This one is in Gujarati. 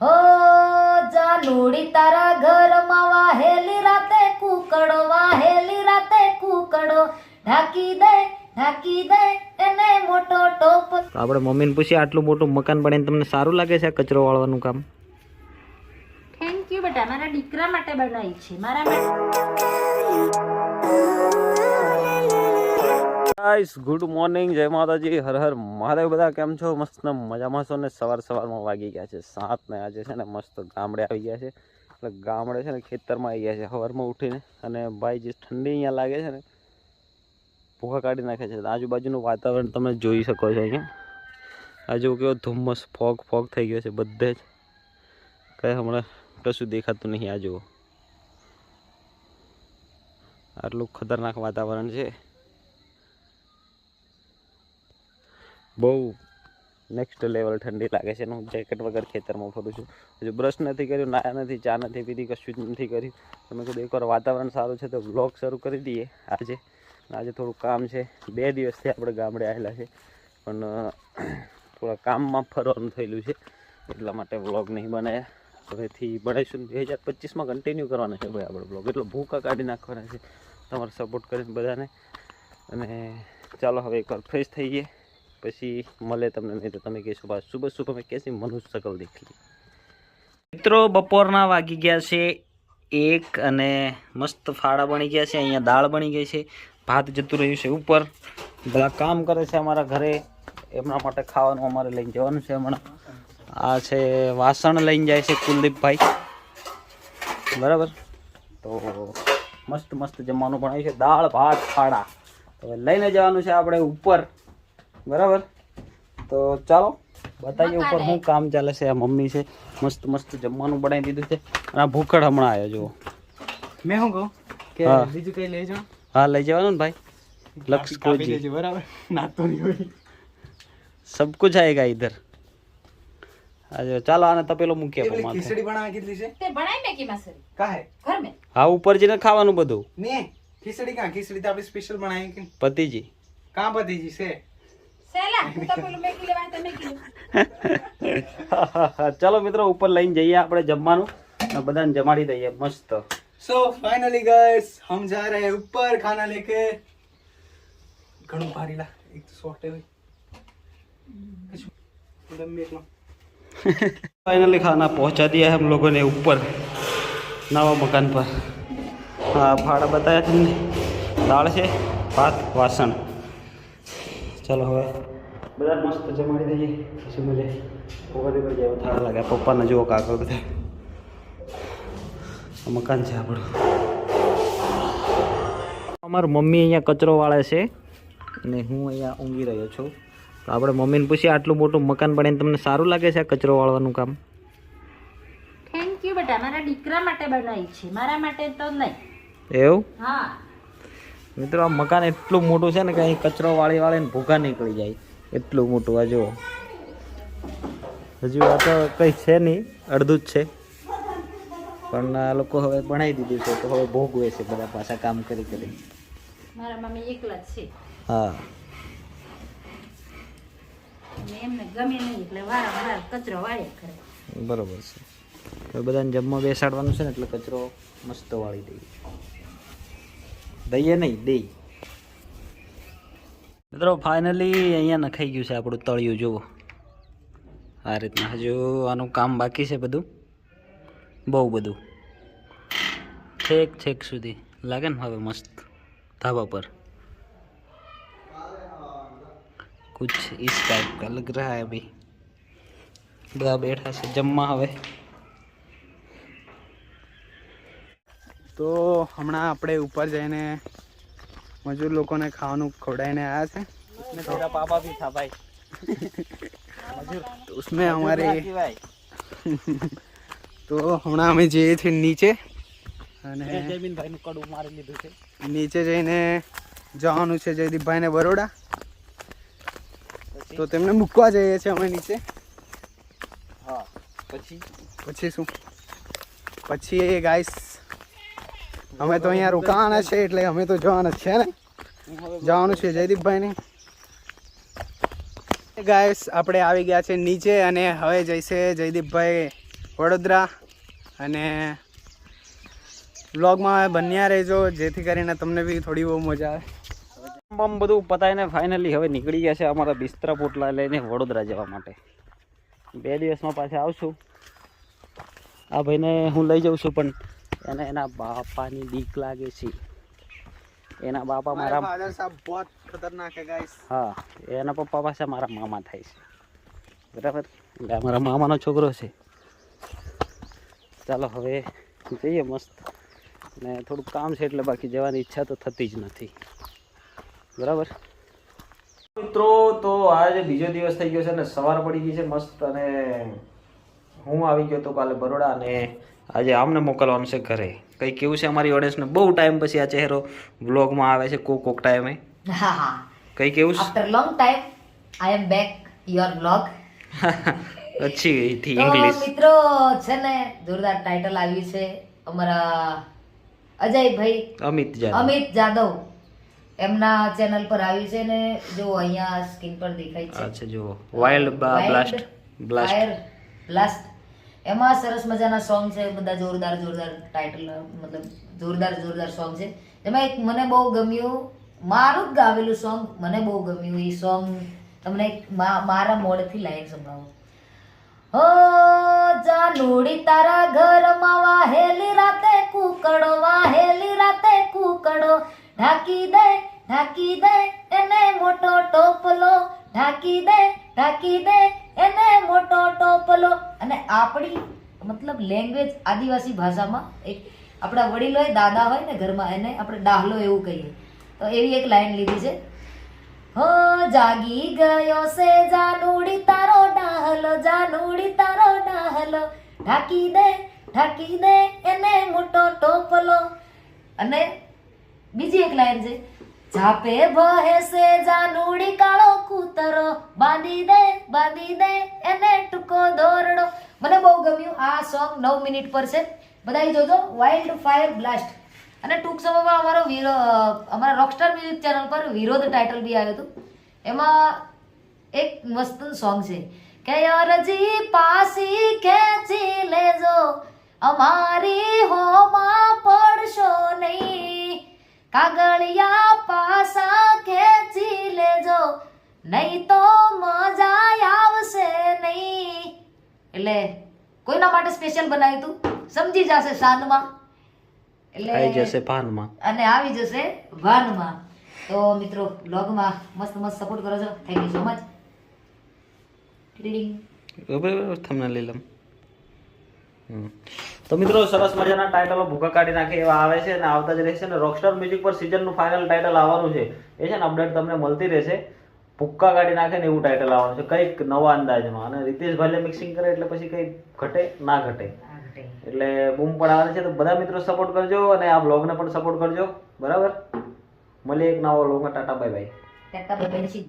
હો જાનુડી તારા ઘરમાં વાહેલી રાતે કૂકડો ઢાંકી દે એને મોટો ટોપ. તો આપણે મમ્મીને પૂછીએ આટલું મોટું મકાન બનાવીને તમને સારું લાગે છે આ કચરો વાળવાનું કામ? થેન્ક યુ બેટા, મારા દીકરા માટે બનાવી છે, મારા માટે. ગાઈસ ગુડ મોર્નિંગ, જય માતાજી, હર હર મહાદેવ. બધા કેમ છો? મસ્ત મજામાં છો ને? સવારમાં વાગી ગયા છે 7 ને આજે છે ને મસ્ત ગામડે આવી ગયા છે. એટલે ગામડે છે ને ખેતરમાં આવી ગયા છે સવારમાં ઉઠીને. અને ભાઈ જે ઠંડી અહીંયા લાગે છે ને ભૂખા કાઢી નાખે છે. આજુબાજુનું વાતાવરણ તમે જોઈ શકો છો. અહીંયા આજુ કેવો ધુમ્મસ ફોગ થઈ ગયો છે બધે જ. કંઈ હમણાં કશું દેખાતું નહીં. આ જુઓ, આટલું ખતરનાક વાતાવરણ છે. બહુ નેક્સ્ટ લેવલ ઠંડી લાગે છે. હું જેકેટ વગર ખેતરમાં ફરું છું. હજુ બ્રશ નથી કર્યું, નાયા નથી, ચા નથી પીધી, કશું જ નથી કર્યું. તમે કીધું એકવાર વાતાવરણ સારું છે તો બ્લોગ શરૂ કરી દઈએ. આજે થોડું કામ છે. 2 દિવસથી આપણે ગામડે આવેલા છે પણ થોડા કામમાં ફરવાનું થયેલું છે એટલા માટે વ્લોગ નહીં બનાવ્યા. હવેથી બનાવીશું 2025માં કન્ટિન્યુ કરવાના છે ભાઈ આપણે બ્લોગ. એટલો ભૂકા કાઢી નાખવાના છે તમારે સપોર્ટ કરીને બધાને. અને ચાલો હવે એકવાર ફ્રેશ થઈએ પછી મળે તમને. નહીં તો તમે કહેશો બસ સુબહ મેં કેસી મનુષ્ય શકલ દેખી. મિત્રો બપોરના વાગી ગયા છે 1 અને મસ્ત ફાળા બની ગયા છે. અહીંયા દાળ બની ગઈ છે, ભાત જતું રહ્યું છે ઉપર. બધા કામ કરે છે અમારા ઘરે, એમના માટે ખાવાનું અમારે લઈને જવાનું છે હમણાં. આ છે વાસણ લઈને જાય છે કુલદીપભાઈ, બરાબર. તો મસ્ત જમવાનું બનાવ્યું છે, દાળ ભાત ફાળા. હવે લઈને જવાનું છે આપણે ઉપર, બરાબર. તો ચાલો બતાવીએ ઉપર શું કામ ચાલે છે. આ મમ્મી છે, મસ્ત જમવાનું બનાવી દીધું છે. અને આ ભૂખડ હમણાં આવ્યો જુઓ. મેં શું કહું કે બીજું કઈ લઈ જાઓ? હા લઈ જવાનું ને ભાઈ. લક્ષ કોઈ બરાબર, નાતો નહીં હોય. સબ કુછ આएगा इधर. આજે ચાલો આને તપેલો મૂકીએ. ખીચડી બનાવવા કેટલી છે? તે બનાવી મે કી માસરી કાહે ઘર મે. હા ઉપર જઈને ખાવાનું બધું. ને ખીચડી તો આપણે સ્પેશિયલ બનાવી કે પતિજી કાં પતિજી છે? સેલા તું તો પેલું મેકી લેવા તો મેકી લે. ચાલો મિત્રો ઉપર લઈને જઈએ આપણે જમવાનું. બધાને જમાડી દઈએ મસ્ત. So finally guys, हम जा रहे हैं ऊपर खाना लेके. ઘણું ભારી લા એક તો શોર્ટ है भाई. फाइनली खाना पहुंचा दिया है हम लोगों ने ऊपर नवा मकान पर. हाँ भाड़ा बताया तुमने. दाल છે, ભાત, વાસણ. ચાલો હવે બધા મસ્ત જમાડી દઈએ પછી મળે. પોવારી પર જેવો થાળ લાગે. પપ્પાને જુઓ કાગળ બધા. મકાન છે આપણું. અમારું મમ્મી અહીંયા કચરો વાળે છે અને હું અહીંયા ઊંઘી રહ્યો છું. તો આપણે મમ્મીને પૂછીએ આટલું મોટું મકાન બનાવીને તમને સારું લાગે છે આ કચરો વાળવાનું કામ? થેન્ક યુ બેટા, મારા દીકરા માટે બનાવી છે, મારા માટે તો નહીં. એવું? હા મિત્રો આ મકાન એટલું મોટું છે ને કે અહીં કચરો વાળીને ભૂખા નીકળી જાય એટલું મોટું. આ જુઓ, હજુ આ તો કંઈ છે નહીં, અડધું જ છે. પણ આ લોકો હવે બનાવી દીધું છે તો હવે ભોગવે છે બધા પાછા કામ કરી. મારા મમ્મી એકલા જ છે. હા અને એમને ગમે નહીં એટલે વારંવાર કચરો વાળ્યા કરે. બરોબર છે. હવે બધાને જમવા બેસાડવાનું છે ને એટલે કચરો મસ્ત વાળી દઈએ નહીં. મિત્રો ફાઇનલી અહીંયા નખાઈ ગયું છે આપણું તળિયું. જુઓ આ રીતના. હજુ આનું કામ બાકી છે બધું, બહુ બધું. છેક સુધી લાગે ને હવે મસ્ત ધાબા પર. कुछ इस टाइप का लग रहा है अभी. બધા બેઠા છે જમવા. હવે તો હમણાં આપણે ઉપર જઈને મજૂર લોકોને ખાવાનું ખવડાવીને આવ્યા છે. तेरा पापा भी था भाई. તો उसमें हमारे તો હમણાં અમે જઈએ છીએ નીચે અને જયમીનભાઈ નું કડું મારી લીધું છે. નીચે જઈને જવાનું છે જયદીપભાઈને બરોડા. તો તેમને મૂકવા જઈએ છીએ અમે નીચે. હા પછી શું પછી ગાઈસ અમે તો અહીંયા રોકાવાના છે એટલે અમે તો જવાના છે ને. જવાનું છે જયદીપભાઈને. ગાઈસ આપણે આવી ગયા છે નીચે અને હવે જઈશે જયદીપભાઈ વડોદરા અને વ્લોગમાં બન્યા રહેજો જેથી કરીને તમને બી થોડી બહુ મજા આવે આમ બધું પતાવીને ફાઇનલી હવે નીકળી ગયા છે અમારા બિસ્તરા પોટલા લઈને વડોદરા જવા માટે 2 દિવસમાં પાછા આવશું આ ભાઈને હું લઈ જાઉં છું પણ એને એના બાપાની બીક લાગે છે એના બાપા મારા ફાધર સાહેબ બહુ ખતરનાક હે ગાઈસ હા એના પપ્પા પાસે મારા મામા થાય છે બરાબર એટલે આ મારા મામાનો છોકરો છે ચાલો હવે જઈએ મસ્ત ને થોડુંક કામ છે એટલે બાકી જવાની ઈચ્છા તો થતી જ નથી બરાબર મિત્રો તો આજે બીજો દિવસ થઈ ગયો છે અને સવાર પડી ગઈ છે મસ્ત અને હું આવી ગયો તો કાલે બરોડા અને આજે આમને મોકલવાનું છે ઘરે કંઈ કેવું છે અમારી ઓડિયન્સને બહુ ટાઈમ પછી આ ચહેરો વ્લોગમાં આવે છે કોક ટાઈમે હા કંઈ કેવું after long time I am back your vlog અચ્છી થી તો ઇંગ્લિશ મિત્રો છે ને જોરદાર ટાઇટલ આવ્યું છે અમારા અજયભાઈ અમિત જાદવ એમના ચેનલ પર આવ્યું છે ને જો અહીંયા સ્ક્રીન પર દેખાય છે અચ્છા જો વાઇલ્ડ બ્લાસ્ટ એમાં સરસ મજાના સોંગ છે બધા જોરદાર ટાઇટલ મતલબ જોરદાર સોંગ છે એમાં એક મને બહુ ગમ્યું મારું જ ગાવેલું સોંગ મને બહુ ગમ્યું એ સોંગ તમને મારા મોડથી લાઈન સંભળાવું હો જાનુડી તારા ઘરમાં વાહેલી રાતે કૂકડો ઢાંકી દે એને મોટો ટોપલો ઢાંકી દે એને મોટો ટોપલો અને આપણી મતલબ લેંગ્વેજ આદિવાસી ભાષામાં એક આપણા વડીલોય દાદા હોય ને ઘરમાં એને આપણે ડાહલો એવું કહીએ તો એવી એક લાઈન લીધી છે હો જાગી ગયો છે જાનુડી તારો ડાહલો ઢાંકી દે એને મોટો ટોપલો અને બીજી એક લાઈન છે ઝાપે ભહે છે જાનુડી કાળો કૂતરો બાંધી દે એને ટૂંકો દોરડો મને બહુ ગમ્યું આ સોંગ 9 મિનિટ પર છે બધાય જોજો વાઇલ્ડ ફાયર બ્લાસ્ટ અને ટૂંક સમયમાં અમારા રોકસ્ટાર મ્યુઝિક ચેનલ પર વિરોધ ટાઇટલ બી આવ્યું હતું એમાં એક મસ્ત સોંગ છે કે અરજી પાસી ખેંચી લેજો અમારી હોમાં પડશો નહીં કાગળિયા પાસા ખેંચી લેજો નહીં તો મજા આવશે નહીં એટલે કોઈના માટે સ્પેશિયલ બનાવ્યું હતું સમજી જશે શાનમાં એટલે આવી જશે ભાનમાં અને આવી જશે ભાનમાં તો મિત્રો બ્લોગમાં મસ્ત સપોર્ટ કરો છો થેન્ક યુ સો મચ તમને લઈ લઉં તો મિત્રો સરસ મજાના ટાઇટલો ભૂકા કાઢી નાખે એવા આવે છે અને આવતા જ રહેશે ને રોકસ્ટાર મ્યુઝિક પર સિઝનનું ફાઇનલ ટાઇટલ આવવાનું છે એ છે ને અપડેટ તમને મળતી રહેશે ભૂક્કા કાઢી નાખે ને એવું ટાઇટલ આવવાનું છે કંઈક નવા અંદાજમાં અને રીતેશ ભાલે મિક્સિંગ કરે એટલે પછી કંઈ ઘટે ના ઘટે એટલે બૂમ પણ આવે છે તો બધા મિત્રો સપોર્ટ કરજો અને આ બ્લોગને પણ સપોર્ટ કરજો બરાબર મળીએ એક નવા બ્લોગમાં ટાટા બાય બાય